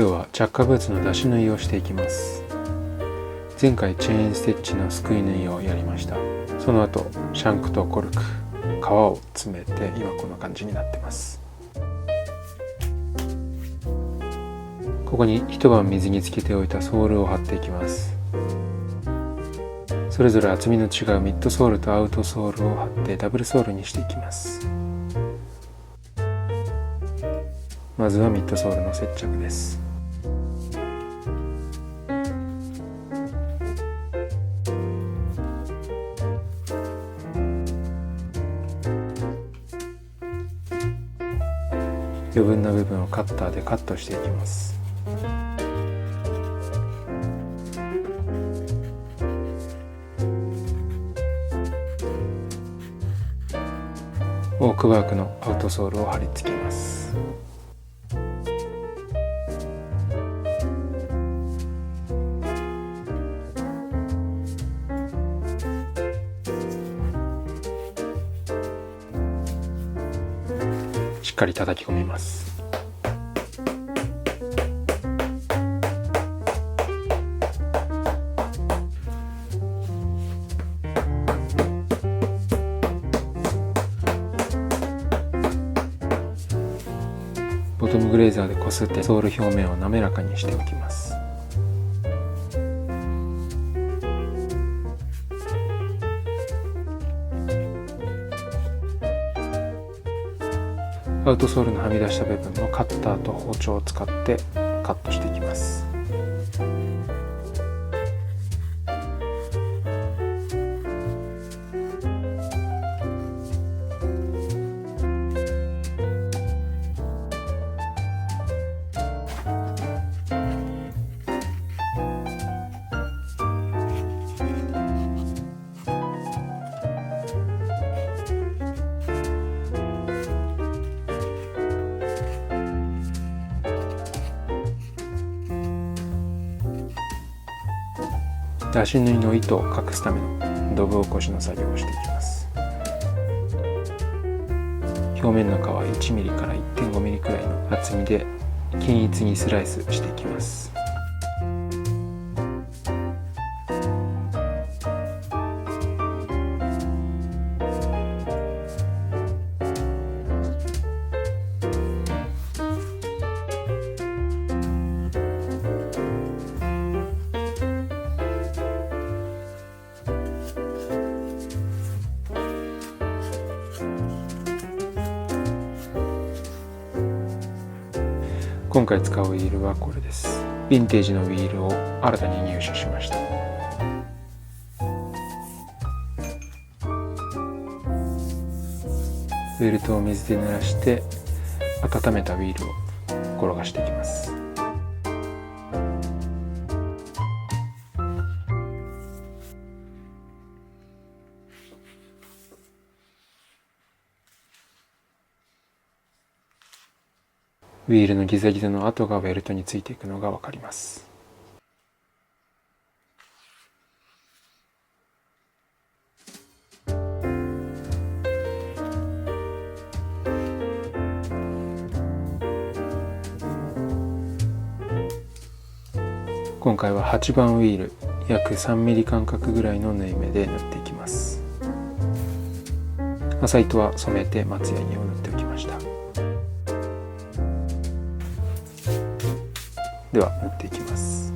今日は着火ブーツの出し縫いをしていきます。前回チェーンステッチのすくい縫いをやりました。その後シャンクとコルク、革を詰めて今こんな感じになってます。ここに一晩水につけておいたソールを貼っていきます。それぞれ厚みの違うミッドソールとアウトソールを貼ってダブルソールにしていきます。まずはミッドソールの接着です。余分な部分をカッターでカットしていきます。オークワークのアウトソールを貼り付けます。しっかり叩き込みます。ボトムグレーザーでこすってソール表面を滑らかにしておきます。アウトソールのはみ出した部分もカッターと包丁を使ってカットしていきます。出し縫いの糸を隠すためのドブ起こしの作業をしていきます。表面の皮1ミリから 1.5 ミリくらいの厚みで均一にスライスしていきます。今回使うウィールはこれです。ヴィンテージのウィールを新たに入手しました。フェルトを水で濡らして温めたウィールを転がしていきます。ウィールのギザギザの跡がベルトについていくのがわかります。今回は8番ウィール約3ミリ間隔ぐらいの縫い目で縫っていきます。麻糸は染めて松ヤニを縫っておきました。では縫っていきます。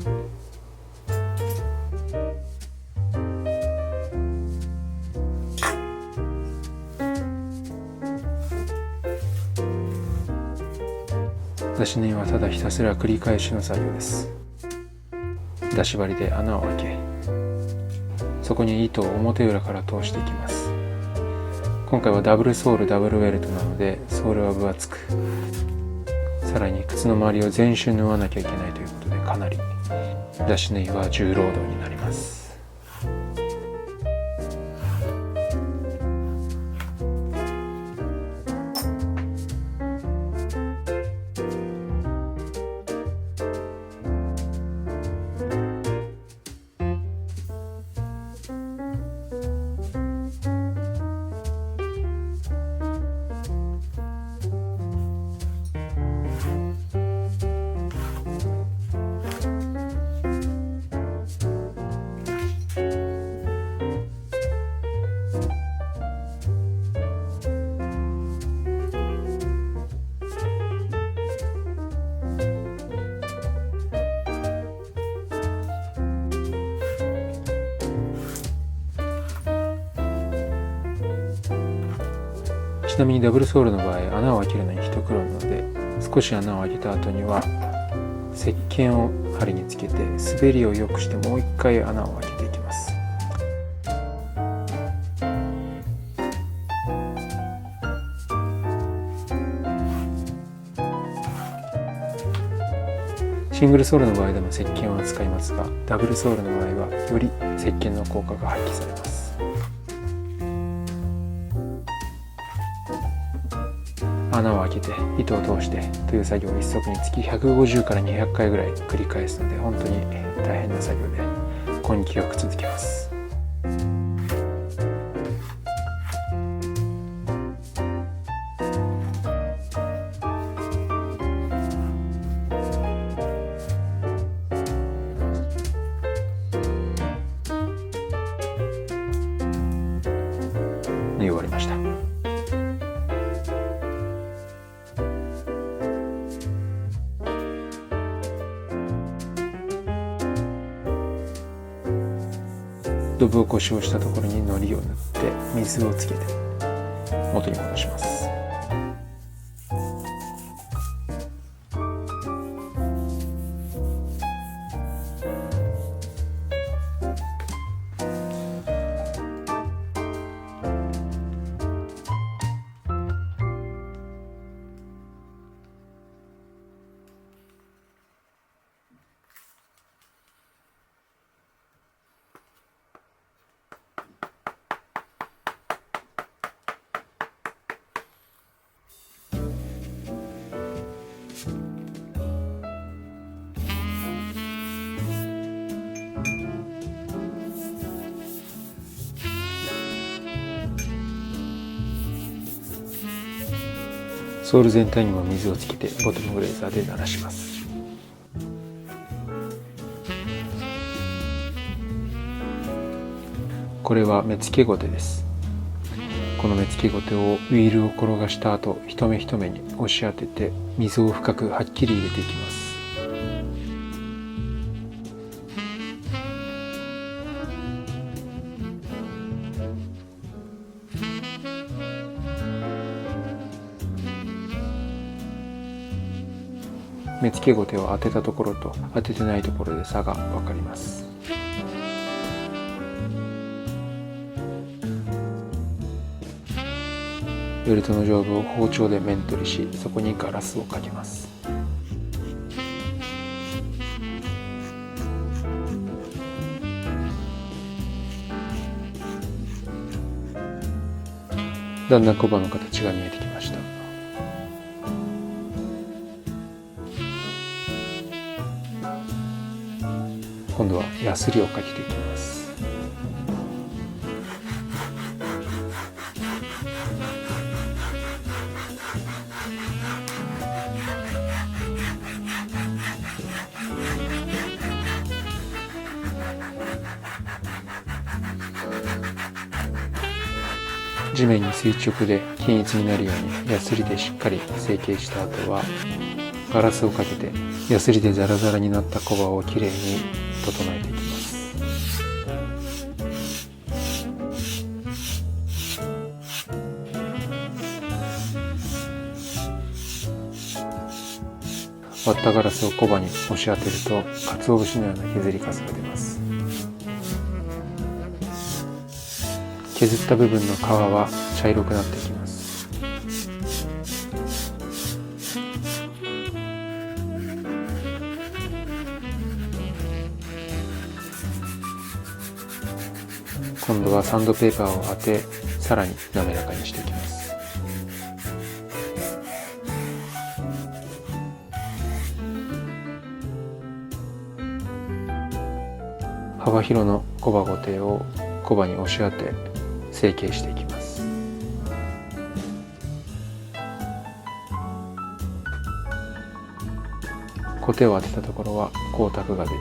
出し縫いはただひたすら繰り返しの作業です。出し針で穴を開け、そこに糸を表裏から通していきます。今回はダブルソールダブルウェルトなのでソールは分厚く、さらに靴の周りを全周縫わなきゃいけないということでかなり出し縫いは重労働になります。ちなみにダブルソールの場合、穴を開けるのに一苦労なので、少し穴を開けた後には石鹸を針につけて滑りを良くしてもう一回穴を開けていきます。シングルソールの場合でも石鹸は使いますが、ダブルソールの場合はより石鹸の効果が発揮されます。穴を開けて糸を通してという作業を1足につき150から200回ぐらい繰り返すので、本当に大変な作業で根気よく続けます。縫い終わりました。ドブ起こしをしたところに糊を塗って水をつけて元に戻します。ソール全体にも水をつけてボトムグレーザーで濡らします。これは目付けゴテです。この目付けゴテをウィールを転がした後、一目一目に押し当てて水を深くはっきり入れていきます。目付けゴテを当てたところと当ててないところで差が分かります。ベルトの上部を包丁で面取りし、そこにガラスをかけます。だんだんコバの形が見えてきました。今度はヤスリをかけていきます。地面に垂直で均一になるようにヤスリでしっかり成形した後はガラスをかけてヤスリでザラザラになったコバをきれいに整えていきます。割ったガラスをコバに押し当てると鰹節のような削りカスが出ます。削った部分の皮は茶色くなっていきます。今度はサンドペーパーを当て、さらに滑らかにしていきます。幅広のコバゴテをコバに押し当て成形していきます。コテを当てたところは光沢が出て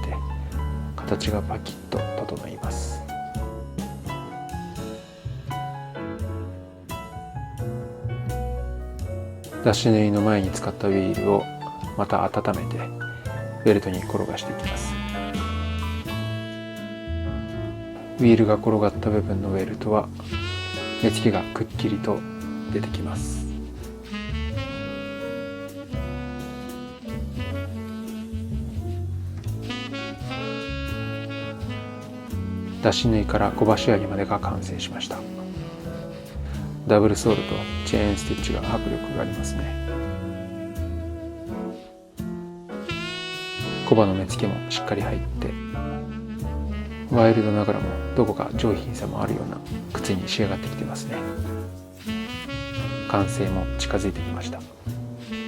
形がパキッと整います。出し縫いの前に使ったウィールをまた温めてベルトに転がしていきます。ウィールが転がった部分のウェルトは目付けがくっきりと出てきます。出し縫いから小箸上げまでが完成しました。ダブルソールとチェーンステッチが迫力がありますね。コバの目つきもしっかり入って、ワイルドながらもどこか上品さもあるような靴に仕上がってきてますね。完成も近づいてきました。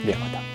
ではまた。